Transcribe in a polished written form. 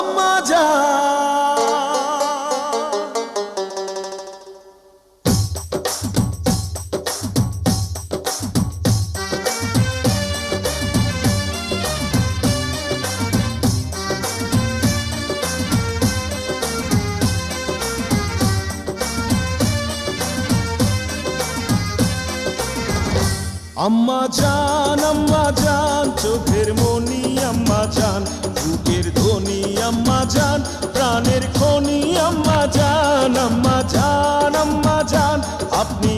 আম্মা জান। আম্মা জান চোখের মনি আম্মা জান, বুকের ধ্বনি আম্মা জান, প্রাণের খনি আম্মা জান। আম্মা জান আপনি